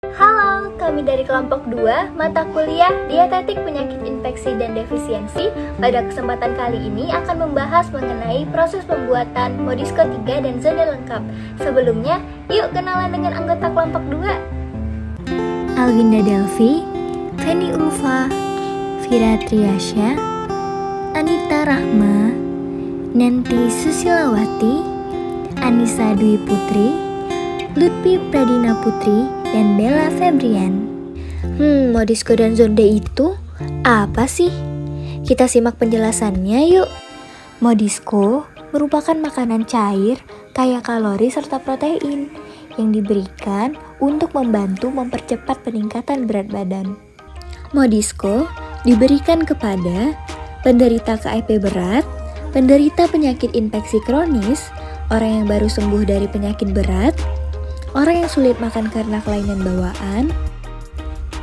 Halo, kami dari kelompok 2, mata kuliah Dietetik Penyakit Infeksi dan Defisiensi. Pada kesempatan kali ini akan membahas mengenai proses pembuatan Modisco 3 dan zona lengkap. Sebelumnya, yuk kenalan dengan anggota kelompok 2. Alwinda Delvi, Feni Ulfa, Vira Triasya, Anita Rahma, Nanti Susilawati, Anissa Dwi Putri, Lutfi Pradina Putri, dan Bella Febrian. Modisco dan zonde itu apa sih? Kita simak penjelasannya yuk. Modisco merupakan makanan cair kaya kalori serta protein yang diberikan untuk membantu mempercepat peningkatan berat badan. Modisco diberikan kepada penderita KIP berat, penderita penyakit infeksi kronis, orang yang baru sembuh dari penyakit berat, orang yang sulit makan karena kelainan bawaan,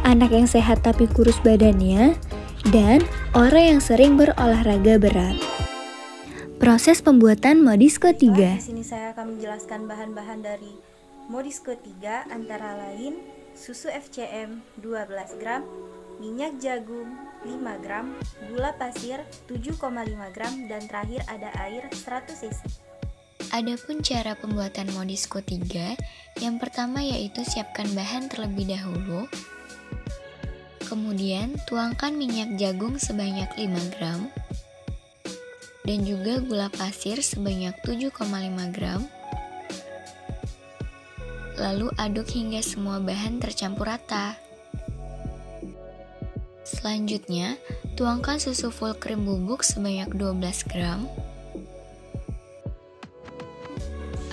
anak yang sehat tapi kurus badannya, dan orang yang sering berolahraga berat. Proses pembuatan Modisco 3. Di sini saya akan menjelaskan bahan-bahan dari Modisco 3 antara lain susu FCM 12 gram, minyak jagung 5 gram, gula pasir 7,5 gram, dan terakhir ada air 100 cc. Adapun cara pembuatan Modisco 3, yang pertama yaitu siapkan bahan terlebih dahulu. Kemudian tuangkan minyak jagung sebanyak 5 gram dan juga gula pasir sebanyak 7,5 gram. Lalu aduk hingga semua bahan tercampur rata. Selanjutnya, tuangkan susu full cream bubuk sebanyak 12 gram.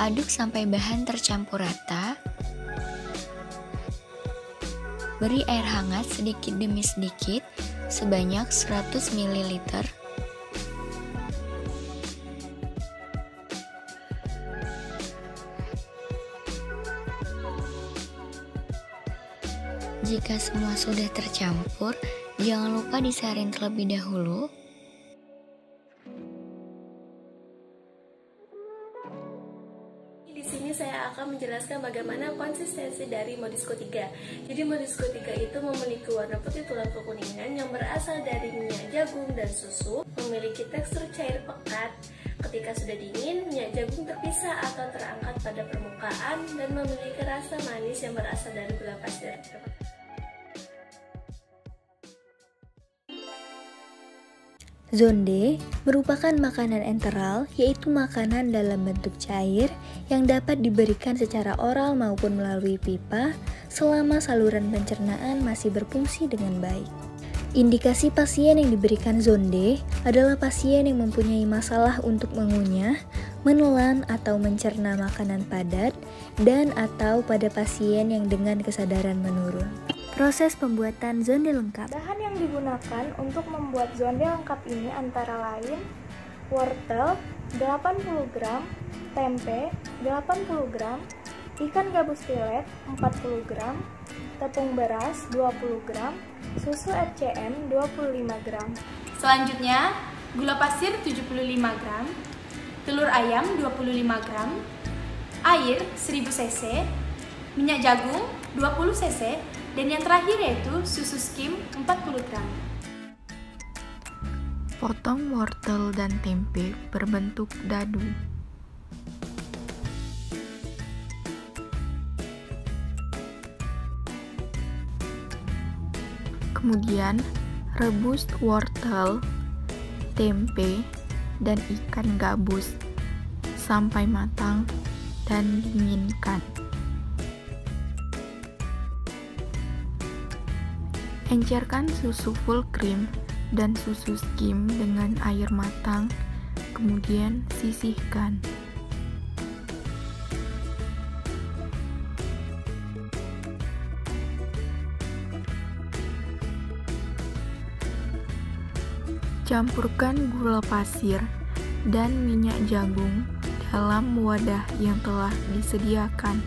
Aduk sampai bahan tercampur rata. Beri air hangat sedikit demi sedikit sebanyak 100 ml. Jika semua sudah tercampur, jangan lupa disaring terlebih dahulu. Di sini saya akan menjelaskan bagaimana konsistensi dari Modisco 3. Jadi Modisco 3 itu memiliki warna putih tulang kekuningan yang berasal dari minyak jagung dan susu, memiliki tekstur cair pekat. Ketika sudah dingin, minyak jagung terpisah atau terangkat pada permukaan dan memiliki rasa manis yang berasal dari gula pasir. Zonde merupakan makanan enteral, yaitu makanan dalam bentuk cair yang dapat diberikan secara oral maupun melalui pipa selama saluran pencernaan masih berfungsi dengan baik. Indikasi pasien yang diberikan zonde adalah pasien yang mempunyai masalah untuk mengunyah, menelan atau mencerna makanan padat, dan atau pada pasien yang dengan kesadaran menurun. Proses pembuatan zonde lengkap. Bahan yang digunakan untuk membuat zonde lengkap ini antara lain wortel 80 gram, tempe 80 gram, ikan gabus tilet 40 gram, tepung beras 20 gram, susu FCM 25 gram. Selanjutnya, gula pasir 75 gram, telur ayam 25 gram, air 1000 cc, minyak jagung 20 cc, dan yang terakhir yaitu susu skim 40 gram. Potong wortel dan tempe berbentuk dadu. Kemudian, rebus wortel, tempe, dan ikan gabus sampai matang dan dinginkan. Encerkan susu full cream dan susu skim dengan air matang, kemudian sisihkan. Campurkan gula pasir dan minyak jagung dalam wadah yang telah disediakan.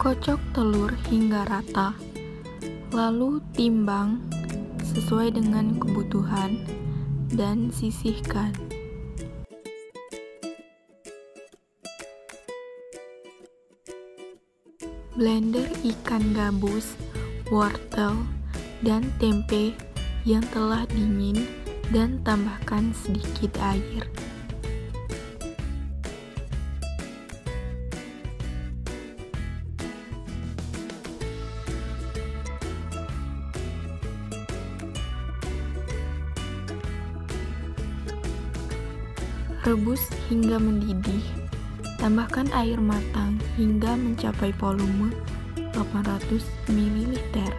Kocok telur hingga rata, lalu timbang sesuai dengan kebutuhan dan sisihkan. Blender ikan gabus, wortel, dan tempe yang telah dingin dan tambahkan sedikit air. Rebus hingga mendidih. Tambahkan air matang hingga mencapai volume 800 ml.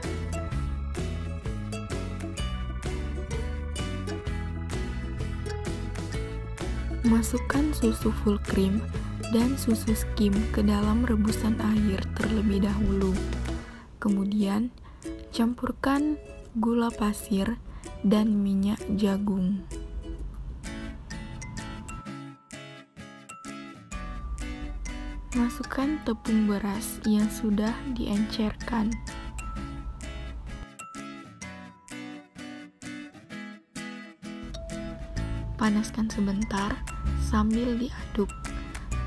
Masukkan susu full cream dan susu skim ke dalam rebusan air terlebih dahulu. Kemudian, campurkan gula pasir dan minyak jagung. Masukkan tepung beras yang sudah diencerkan. Panaskan sebentar sambil diaduk.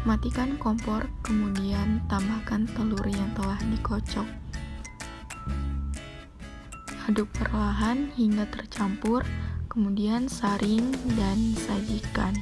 Matikan kompor, kemudian tambahkan telur yang telah dikocok. Aduk perlahan hingga tercampur, kemudian saring dan sajikan.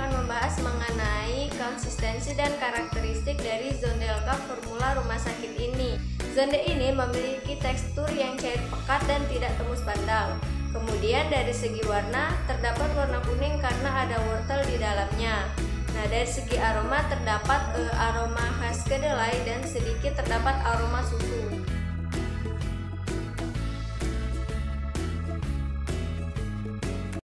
Membahas mengenai konsistensi dan karakteristik dari Zonde lengkap formula rumah sakit ini. Zonde ini memiliki tekstur yang cair pekat dan tidak tembus bandal. Kemudian dari segi warna, terdapat warna kuning karena ada wortel di dalamnya. Nah, dari segi aroma terdapat aroma khas kedelai dan sedikit terdapat aroma susu.